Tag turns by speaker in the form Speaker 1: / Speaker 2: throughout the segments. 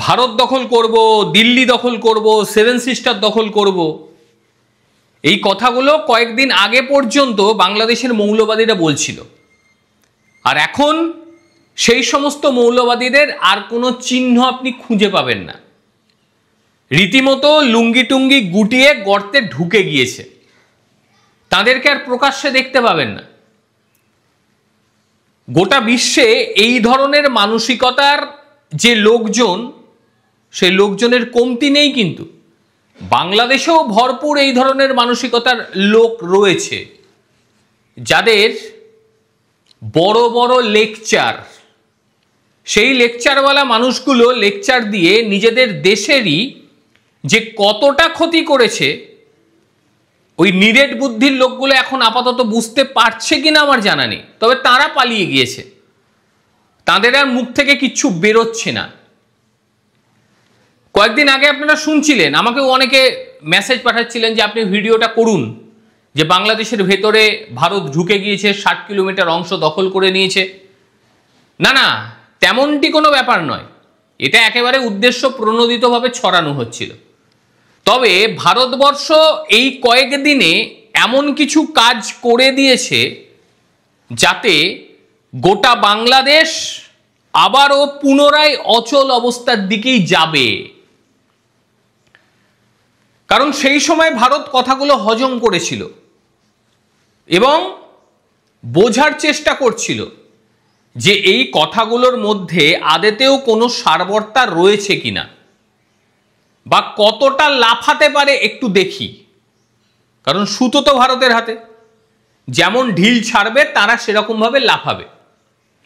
Speaker 1: ভারত দখল করব, দিল্লি দখল করব, সেভেন সিস্টার দখল করব, এই কথাগুলো কয়েকদিন আগে পর্যন্ত বাংলাদেশের মৌলবাদীরা বলছিল। আর এখন সেই সমস্ত মৌলবাদীদের আর কোনো চিহ্ন আপনি খুঁজে পাবেন না। রীতিমতো লুঙ্গি টুঙ্গি গুটিয়ে গর্তে ঢুকে গিয়েছে, তাদেরকে আর প্রকাশ্যে দেখতে পাবেন না। গোটা বিশ্বে এই ধরনের মানসিকতার যে লোকজন, সেই লোকজনের কমতি নেই, কিন্তু বাংলাদেশেও ভরপুর এই ধরনের মানসিকতার লোক রয়েছে, যাদের বড় বড় লেকচার, সেই লেকচারওয়ালা মানুষগুলো লেকচার দিয়ে নিজেদের দেশেরই যে কতটা ক্ষতি করেছে ওই নিরেট বুদ্ধির লোকগুলো এখন আপাতত বুঝতে পারছে কিনা আমার জানা নেই, তবে তারা পালিয়ে গিয়েছে, তাদের আর মুখ থেকে কিচ্ছু বেরোচ্ছে না। কয়েকদিন আগে আপনারা শুনছিলেন, আমাকেও অনেকে মেসেজ পাঠাচ্ছিলেন যে আপনি ভিডিওটা করুন, যে বাংলাদেশের ভেতরে ভারত ঢুকে গিয়েছে, 60 কিলোমিটার অংশ দখল করে নিয়েছে। না না, তেমনটি কোনো ব্যাপার নয়, এটা একেবারে উদ্দেশ্য প্রণোদিতভাবে ছড়ানো হচ্ছিল। তবে ভারতবর্ষ এই কয়েকদিনে এমন কিছু কাজ করে দিয়েছে যাতে গোটা বাংলাদেশ আবারও পুনরায় অচল অবস্থার দিকেই যাবে। কারণ সেই সময় ভারত কথাগুলো হজম করেছিল এবং বোঝার চেষ্টা করছিল যে এই কথাগুলোর মধ্যে আদতেও কোনো সারবর্তা রয়েছে কিনা, বা কতটা লাফাতে পারে একটু দেখি। কারণ সুতো তো ভারতের হাতে, যেমন ঢিল ছাড়বে তারা সেরকমভাবে লাফাবে,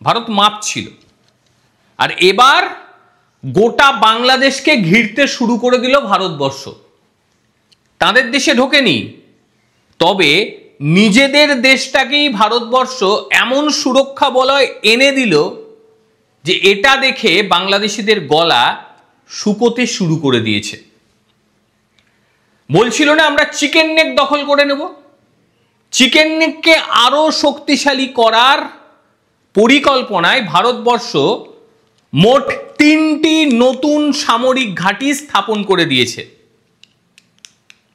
Speaker 1: ভারত মাপছিল। আর এবার গোটা বাংলাদেশকে ঘিরতে শুরু করে দিল ভারতবর্ষ। তাদের দেশে ঢোকেনি, তবে নিজেদের দেশটাকেই ভারতবর্ষ এমন সুরক্ষা বলয় এনে দিল যে এটা দেখে বাংলাদেশিদের গলা শুকোতে শুরু করে দিয়েছে। বলছিল না আমরা চিকেন নেক দখল করে নেব, চিকেন নেককে আরো শক্তিশালী করার পরিকল্পনায় ভারতবর্ষ মোট 3টি নতুন সামরিক ঘাঁটি স্থাপন করে দিয়েছে।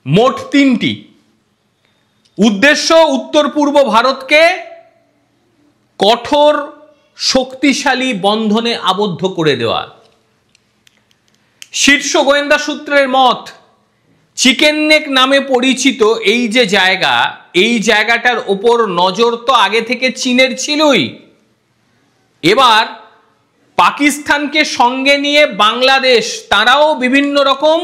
Speaker 1: মোট 3টি। উদ্দেশ্য উত্তর পূর্ব ভারতকে কঠোর শক্তিশালী বন্ধনে আবদ্ধ করে দেওয়া। শীর্ষ গোয়েন্দা সূত্রের মত, চিকেন নেক নামে পরিচিত এই যে জায়গা, এই জায়গাটার ওপর নজর তো আগে থেকে চীনের ছিলই। এবার পাকিস্তানকে সঙ্গে নিয়ে বাংলাদেশ তারাও বিভিন্ন রকম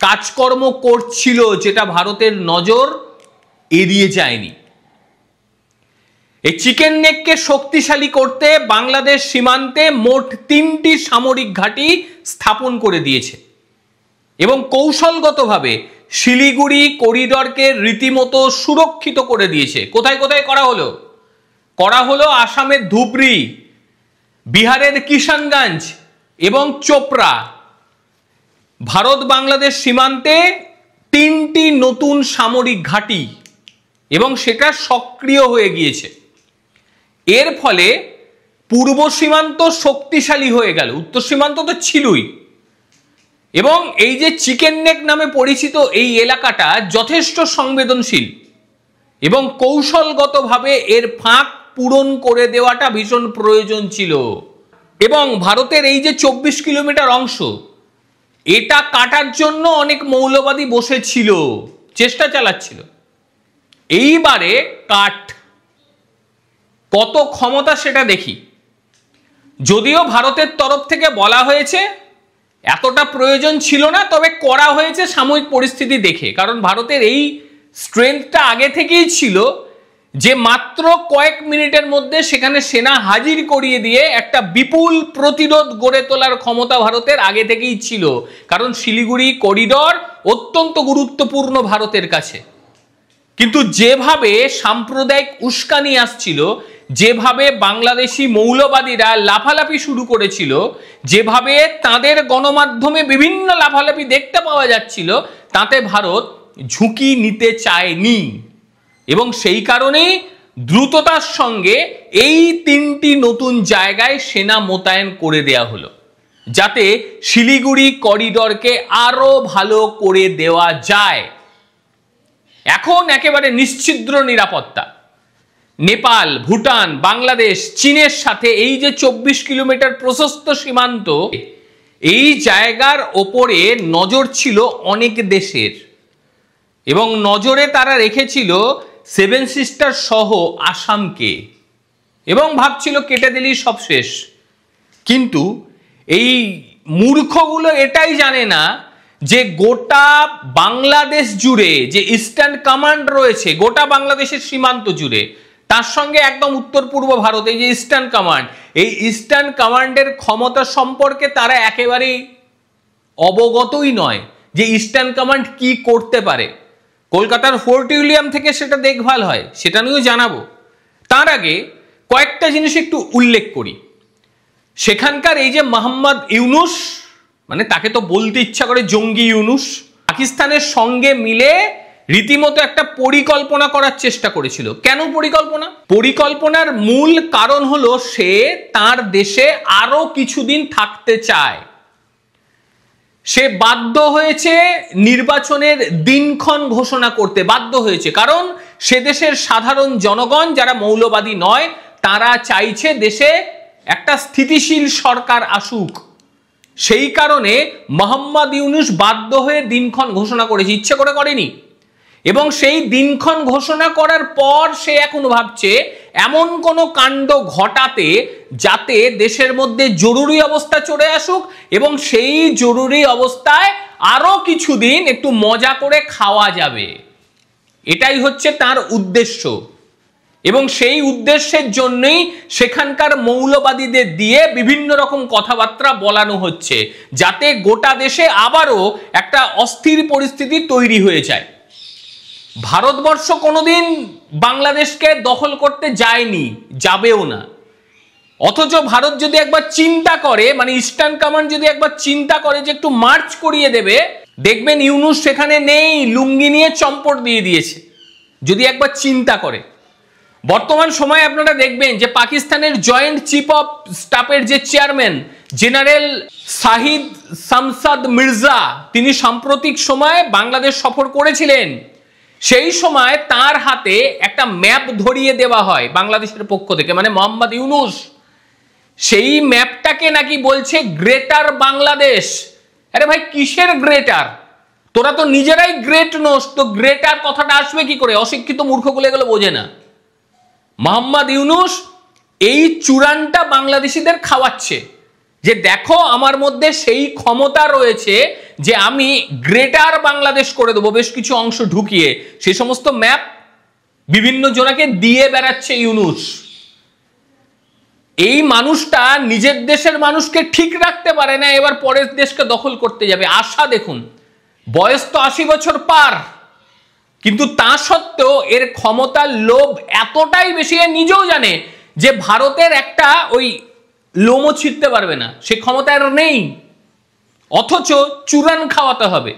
Speaker 1: কাজকর্ম করছিল, যেটা ভারতের নজর এড়িয়ে যায়নি। এই চিকেন নেককে শক্তিশালী করতে বাংলাদেশ সীমান্তে মোট 3টি সামরিক ঘাঁটি স্থাপন করে দিয়েছে এবং কৌশলগতভাবে শিলিগুড়ি করিডরকে রীতিমতো সুরক্ষিত করে দিয়েছে। কোথায় কোথায় করা হলো? করা হলো আসামের ধুবড়ী, বিহারের কিষানগঞ্জ এবং চোপড়া। ভারত বাংলাদেশ সীমান্তে 3টি নতুন সামরিক ঘাঁটি, এবং সেটা সক্রিয় হয়ে গিয়েছে। এর ফলে পূর্ব সীমান্ত শক্তিশালী হয়ে গেল, উত্তর সীমান্ত তো ছিলই। এবং এই যে চিকেন নেক নামে পরিচিত এই এলাকাটা যথেষ্ট সংবেদনশীল এবং কৌশলগতভাবে এর ফাঁক পূরণ করে দেওয়াটা ভীষণ প্রয়োজন ছিল। এবং ভারতের এই যে 24 কিলোমিটার অংশ, এটা কাটার জন্য অনেক মৌলবাদী বসেছিল, চেষ্টা চালাচ্ছিল। এইবারে কাট, কত ক্ষমতা সেটা দেখি। যদিও ভারতের তরফ থেকে বলা হয়েছে এতটা প্রয়োজন ছিল না, তবে করা হয়েছে সাময়িক পরিস্থিতি দেখে। কারণ ভারতের এই স্ট্রেংথটা আগে থেকেই ছিল যে মাত্র কয়েক মিনিটের মধ্যে সেখানে সেনা হাজির করিয়ে দিয়ে একটা বিপুল প্রতিরোধ গড়ে তোলার ক্ষমতা ভারতের আগে থেকেই ছিল। কারণ শিলিগুড়ি করিডর অত্যন্ত গুরুত্বপূর্ণ ভারতের কাছে। কিন্তু যেভাবে সাম্প্রদায়িক উস্কানি আসছিল, যেভাবে বাংলাদেশি মৌলবাদীরা লাফালাফি শুরু করেছিল, যেভাবে তাদের গণমাধ্যমে বিভিন্ন লাফালাফি দেখতে পাওয়া যাচ্ছিল, তাতে ভারত ঝুঁকি নিতে চায়নি এবং সেই কারণেই দ্রুততার সঙ্গে এই 3টি নতুন জায়গায় সেনা মোতায়েন করে দেয়া হলো। যাতে শিলিগুড়ি করিডরকে আরো ভালো করে দেওয়া যায়। এখন একেবারে নিশ্ছিদ্র নিরাপত্তা। নেপাল, ভুটান, বাংলাদেশ, চীনের সাথে এই যে 24 কিলোমিটার প্রশস্ত সীমান্ত, এই জায়গার ওপরে নজর ছিল অনেক দেশের, এবং নজরে তারা রেখেছিল সেভেন সিস্টার সহ আসামকে, এবং ভাবছিল কেটে দিলেই সব শেষ। কিন্তু এই মূর্খগুলো এটাই জানে না যে গোটা বাংলাদেশ জুড়ে যে ইস্টার্ন কমান্ড রয়েছে, গোটা বাংলাদেশের সীমান্ত জুড়ে, তার সঙ্গে একদম উত্তর পূর্ব ভারতে যে ইস্টার্ন কমান্ড, এই ইস্টার্ন কমান্ডের ক্ষমতা সম্পর্কে তারা একেবারেই অবগতই নয় যে ইস্টার্ন কমান্ড কি করতে পারে। কলকাতার ফোর্ট উইলিয়াম থেকে সেটা দেখভাল হয়, সেটা নিয়েও জানাবো। তার আগে কয়েকটা জিনিস একটু উল্লেখ করি। সেখানকার এই যে মোহাম্মদ ইউনুস, মানে তাকে তো বলতে ইচ্ছা করে জঙ্গি ইউনুস, পাকিস্তানের সঙ্গে মিলে রীতিমতো একটা পরিকল্পনা করার চেষ্টা করেছিল। কেন পরিকল্পনা? পরিকল্পনার মূল কারণ হলো সে তার দেশে আরো কিছুদিন থাকতে চায়। সে বাধ্য হয়েছে নির্বাচনের দিনক্ষণ ঘোষণা করতে, বাধ্য হয়েছে, কারণ সে দেশের সাধারণ জনগণ যারা মৌলবাদী নয়, তারা চাইছে দেশে একটা স্থিতিশীল সরকার আসুক। সেই কারণে মোহাম্মদ ইউনুস বাধ্য হয়ে দিনক্ষণ ঘোষণা করেছে, ইচ্ছে করে করেনি। এবং সেই দিনক্ষণ ঘোষণা করার পর সে এখন ভাবছে এমন কোনো কাণ্ড ঘটাতে যাতে দেশের মধ্যে জরুরি অবস্থা চলে আসুক, এবং সেই জরুরি অবস্থায় আরো কিছুদিন একটু মজা করে খাওয়া যাবে। এটাই হচ্ছে তার উদ্দেশ্য, এবং সেই উদ্দেশ্যের জন্যই সেখানকার মৌলবাদীদের দিয়ে বিভিন্ন রকম কথাবার্তা বলানো হচ্ছে, যাতে গোটা দেশে আবারও একটা অস্থির পরিস্থিতি তৈরি হয়ে যায়। ভারতবর্ষ কোনোদিন বাংলাদেশকে দখল করতে যায়নি, যাবেও না। অথচ ভারত যদি একবার চিন্তা করে, মানে ইস্টার্ন কমান্ড যদি একবার চিন্তা করে যে একটু মার্চ করিয়ে দেবে, দেখবেন ইউনুস সেখানে নেই, লুঙ্গি নিয়ে চম্পট দিয়ে দিয়েছে। যদি একবার চিন্তা করে। বর্তমান সময়ে আপনারা দেখবেন যে পাকিস্তানের জয়েন্ট চিফ অফ স্টাফের যে চেয়ারম্যান জেনারেল শাহিদ শামসাদ মির্জা, তিনি সাম্প্রতিক সময়ে বাংলাদেশ সফর করেছিলেন। সেই সময় তার হাতে একটা ম্যাপ ধরিয়ে দেওয়া হয় বাংলাদেশের পক্ষ থেকে, মানে মোহাম্মদ ইউনুস। সেই ম্যাপটাকে নাকি বলছে গ্রেটার বাংলাদেশ। আরে ভাই, কিসের গ্রেটার? তোরা তো নিজেরাই গ্রেট নোস, তো গ্রেটার কথাটা আসবে কি করে? অশিক্ষিত মূর্খগুলো এগুলো বোঝে না। মোহাম্মদ ইউনুস এই চূড়ানটা বাংলাদেশিদের খাওয়াচ্ছে যে দেখো আমার মধ্যে সেই ক্ষমতা রয়েছে যে আমি গ্রেটার বাংলাদেশ করে দেবো, বেশ কিছু অংশ ঢুকিয়ে। সেই সমস্ত ম্যাপ বিভিন্ন জনাকে দিয়ে বেড়াচ্ছে ইউনুস। এই মানুষটা নিজের দেশের মানুষকে ঠিক রাখতে পারে না, এবার পরের দেশকে দখল করতে যাবে। আশা দেখুন, বয়স তো 80 বছর পার, কিন্তু তা সত্ত্বেও এর ক্ষমতার লোভ এতটাই বেশি, এ নিজেও জানে যে ভারতের একটা ওই লোমও ছিঁড়তে পারবে না, সে ক্ষমতা আর নেই। অথচ চুরান খাওয়াতে হবে,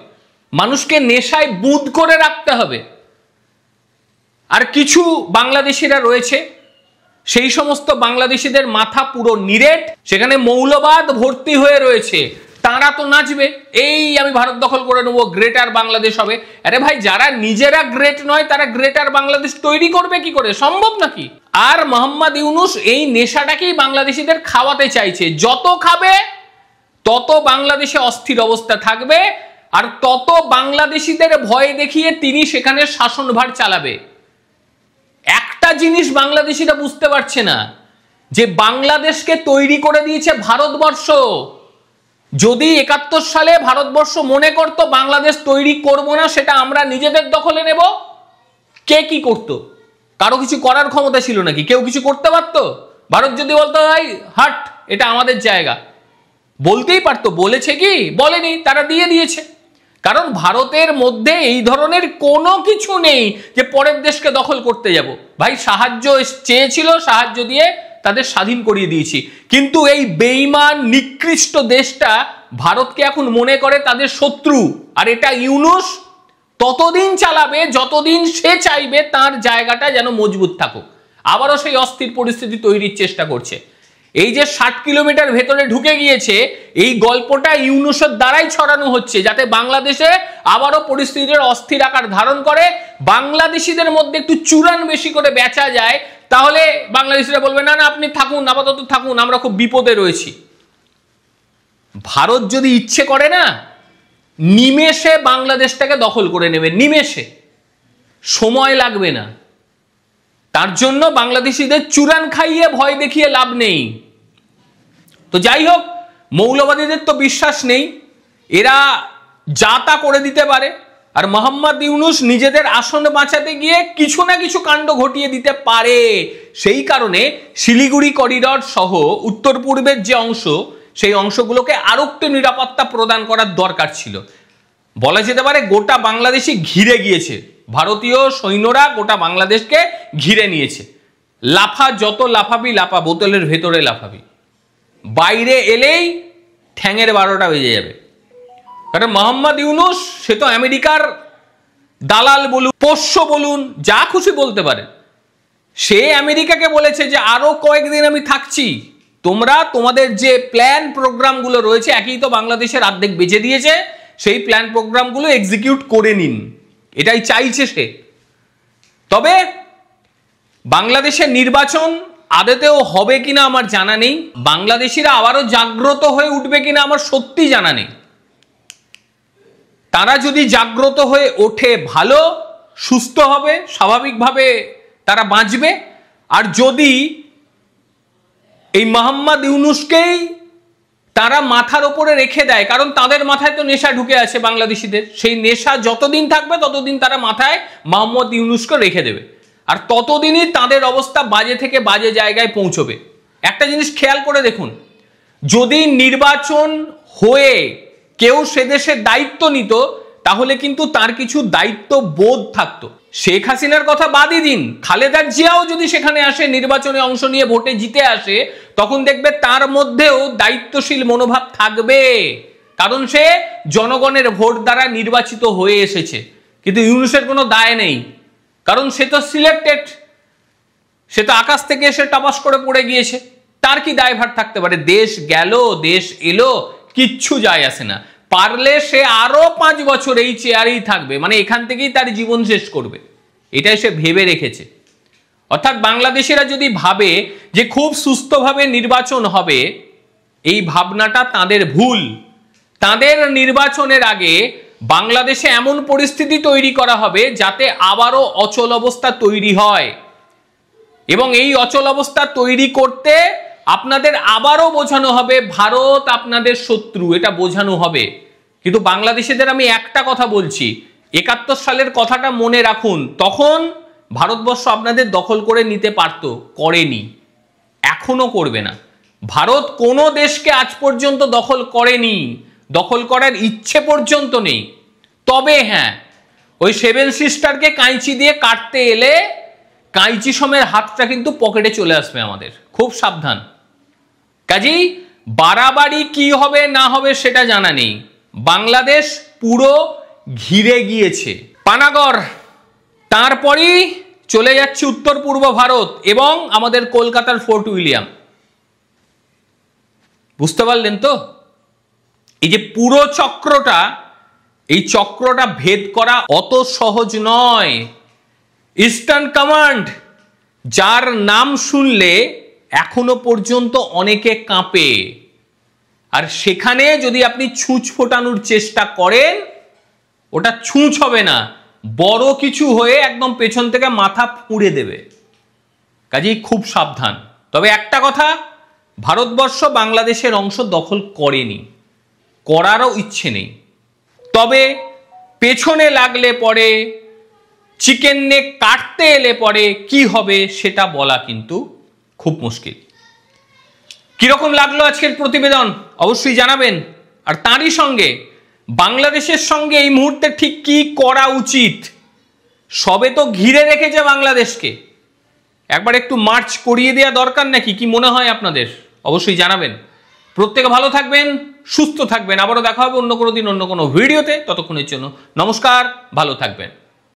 Speaker 1: মানুষকে নেশায় বুঁদ করে রাখতে হবে। আর কিছু বাংলাদেশিরা রয়েছে, সেই সমস্ত বাংলাদেশিদের মাথা পুরো নিরেট, সেখানে মৌলবাদ ভর্তি হয়ে রয়েছে। তারা তো নাচবে, এই আমি ভারত দখল করে নেবো, গ্রেটার বাংলাদেশ হবে। আরে ভাই, যারা নিজেরা গ্রেট নয় তারা গ্রেটার বাংলাদেশ তৈরি করবে কি করে? সম্ভব নাকি? আর মোহাম্মদ ইউনুস এই নেশাটাকেই বাংলাদেশিদের খাওয়াতে চাইছে। যত খাবে তত বাংলাদেশে অস্থির অবস্থা থাকবে, আর তত বাংলাদেশিদের ভয় দেখিয়ে তিনি সেখানে শাসনভার চালাবে। একটা জিনিস বাংলাদেশিরা বুঝতে পারছে না, যে বাংলাদেশকে তৈরি করে দিয়েছে ভারতবর্ষ। যদি 71 সালে ভারতবর্ষ মনে করতো বাংলাদেশ তৈরি করব না, সেটা আমরা নিজেদের দখলে নেব, কে কি করত? কারো কিছু করার ক্ষমতা ছিল নাকি? কেউ কিছু করতে পারতো? ভারত যদি বলতো ভাই হাট, এটা আমাদের জায়গা, বলতেই পারতো। বলেছে কি? বলেনি, তারা দিয়ে দিয়েছে। কারণ ভারতের মধ্যে এই ধরনের কোনো কিছু নেই যে পরের দেশকে দখল করতে যাব। ভাই, সাহায্য চেয়েছিল, সাহায্য দিয়ে তাদের স্বাধীন করিয়ে দিয়েছি। কিন্তু এই বেঈমান নিকৃষ্ট দেশটা ভারতকে এখন মনে করে তাদের শত্রু। আর এটা ইউনুস ততদিন চালাবে যতদিন সে চাইবে তার জায়গাটা যেন মজবুত থাকুক। আবারও সেই অস্থির পরিস্থিতি তৈরির চেষ্টা করছে। এই যে 60 কিলোমিটার ভেতরে ঢুকে গিয়েছে, এই গল্পটা ইউনূসের দ্বারাই ছড়ানো হচ্ছে, যাতে বাংলাদেশে আবারও পরিস্থিতির অস্থির আকার ধারণ করে, বাংলাদেশিদের মধ্যে একটু চুরান বেশি করে বেচা যায়, তাহলে বাংলাদেশিরা বলবে না না আপনি থাকুন, আপাতত থাকুন, আমরা খুব বিপদে রয়েছি। ভারত যদি ইচ্ছে করে না, নিমেষে বাংলাদেশটাকে দখল করে নেবে, নিমেষে, সময় লাগবে না। তার জন্য বাংলাদেশিদের চুরান খাইয়ে ভয় দেখিয়ে লাভ নেই। তো যাই হোক, মৌলবাদীদের তো বিশ্বাস নেই, এরা যা তা করে দিতে পারে, আর মোহাম্মদ ইউনূস নিজেদের আসন বাঁচাতে গিয়ে কিছু না কিছু কাণ্ড ঘটিয়ে দিতে পারে। সেই কারণে শিলিগুড়ি করিডর সহ উত্তর পূর্বের যে অংশ, সেই অংশগুলোকে আরো একটু নিরাপত্তা প্রদান করার দরকার ছিল। বলা যেতে পারে গোটা বাংলাদেশই ঘিরে গিয়েছে, ভারতীয় সৈন্যরা গোটা বাংলাদেশকে ঘিরে নিয়েছে। লাফা, যত লাফাবি লাফা, বোতলের ভেতরে লাফাবি, বাইরে এলেই ঠ্যাঙের 12টা বেজে যাবে। কারণ মোহাম্মদ ইউনূস সে তো আমেরিকার দালাল বলুন, পোষ্য বলুন, যা খুশি বলতে পারে, সে আমেরিকাকে বলেছে যে আরো কয়েকদিন আমি থাকছি, তোমরা তোমাদের যে প্ল্যান প্রোগ্রামগুলো রয়েছে, একই তো বাংলাদেশের অর্ধেক বেঁচে দিয়েছে, সেই প্ল্যান প্রোগ্রামগুলো এক্সিকিউট করে নিন, এটাই চাইছে সে। তবে বাংলাদেশের নির্বাচন আদতেও হবে কিনা আমার জানা নেই, বাংলাদেশিরা আবারও জাগ্রত হয়ে উঠবে কিনা আমার সত্যি জানা নেই। তারা যদি জাগ্রত হয়ে ওঠে ভালো, সুস্থ হবে, স্বাভাবিকভাবে তারা বাঁচবে। আর যদি এই মোহাম্মদ ইউনূসকেই তারা মাথার ওপরে রেখে দেয়, কারণ তাদের মাথায় তো নেশা ঢুকে আছে বাংলাদেশিদের, সেই নেশা যতদিন থাকবে ততদিন তারা মাথায় মোহাম্মদ ইউনূসকে রেখে দেবে, আর ততদিনই তাদের অবস্থা বাজে থেকে বাজে জায়গায় পৌঁছবে। একটা জিনিস খেয়াল করে দেখুন, যদি নির্বাচন হয়ে কেউ সে দেশের দায়িত্ব নিত, তাহলে কিন্তু তার কিছু দায়িত্ব বোধ থাকতো। শেখ হাসিনার কথা বাদই দিন, খালেদা জিয়াও যদি সেখানে আসে, নির্বাচনে অংশ নিয়ে ভোটে জিতে আসে, তখন দেখবে তার মধ্যেও দায়িত্বশীল মনোভাব থাকবে, কারণ সে জনগণের ভোট দ্বারা নির্বাচিত হয়ে এসেছে। কিন্তু ইউনূসের কোনো দায় নেই, কারণ সে তো সিলেক্টেড, সে তো আকাশ থেকে এসে টপাস করে পড়ে গিয়েছে, তার কি দায়ভার থাকতে পারে? দেশ গেল, দেশ এলো, কিচ্ছু যায় আসে না। পারলে সে আরো 5 বছর এই চেয়ারেই থাকবে, মানে এখান থেকেই তার জীবন শেষ করবে, এটাই সে ভেবে রেখেছে। অর্থাৎ বাংলাদেশিরা যদি ভাবে যে খুব সুস্থভাবে নির্বাচন হবে, এই ভাবনাটা তাদের ভুল। তাদের নির্বাচনের আগে বাংলাদেশে এমন পরিস্থিতি তৈরি করা হবে যাতে আবারও অচল অবস্থা তৈরি হয়, এবং এই অচল অবস্থা তৈরি করতে আপনাদের আবারও বোঝানো হবে ভারত আপনাদের শত্রু, এটা বোঝানো হবে। কিন্তু বাংলাদেশিদের আমি একটা কথা বলছি, 71 সালের কথাটা মনে রাখুন, তখন ভারতবর্ষ আপনাদের দখল করে নিতে পারত, করেনি, এখনো করবে না। ভারত কোনো দেশকে আজ পর্যন্ত দখল করেনি, দখল করার ইচ্ছে পর্যন্ত নেই। তবে হ্যাঁ, ওই 7 সিস্টারকে কাঁচি দিয়ে কাটতে এলে কাঁচি সমের হাতটা কিন্তু পকেটে চলে আসবে আমাদের, খুব সাবধান। কাজেই বাড়াবাড়ি কি হবে না হবে সেটা জানা নেই, বাংলাদেশ পুরো ঘিরে গিয়েছে পানাগড়, তারপরই চলে যাচ্ছে উত্তর পূর্ব ভারত এবং আমাদের কলকাতার ফোর্ট উইলিয়াম। বুঝতে পারলেন তো? এই যে পুরো চক্রটা, এই চক্রটা ভেদ করা অত সহজ নয়। ইস্টার্ন কমান্ড, যার নাম শুনলে এখনো পর্যন্ত অনেকে কাঁপে, আর সেখানে যদি আপনি ছুঁচ ফোটানোর চেষ্টা করেন, ওটা ছুঁচ হবে না, বড় কিছু হয়ে একদম পেছন থেকে মাথা পুড়ে দেবে। কাজেই খুব সাবধান। তবে একটা কথা, ভারতবর্ষ বাংলাদেশের অংশ দখল করেনি, করারও ইচ্ছে নেই। তবে পেছনে লাগলে পরে, চিকেন নেক কাটতে এলে পরে কি হবে সেটা বলা কিন্তু খুব মুশকিল। কিরকম লাগলো আজকের প্রতিবেদন অবশ্যই জানাবেন। আর তারই সঙ্গে বাংলাদেশের সঙ্গে এই মুহূর্তে ঠিক কি করা উচিত, সবে তো ঘিরে রেখেছে বাংলাদেশকে, একবার একটু মার্চ করিয়ে দেওয়া দরকার নাকি, কি মনে হয় আপনাদের? অবশ্যই জানাবেন। প্রত্যেকে ভালো থাকবেন, সুস্থ থাকবেন। আবারও দেখা হবে অন্য কোনো দিন অন্য কোনো ভিডিওতে। ততক্ষণের জন্য নমস্কার, ভালো থাকবেন।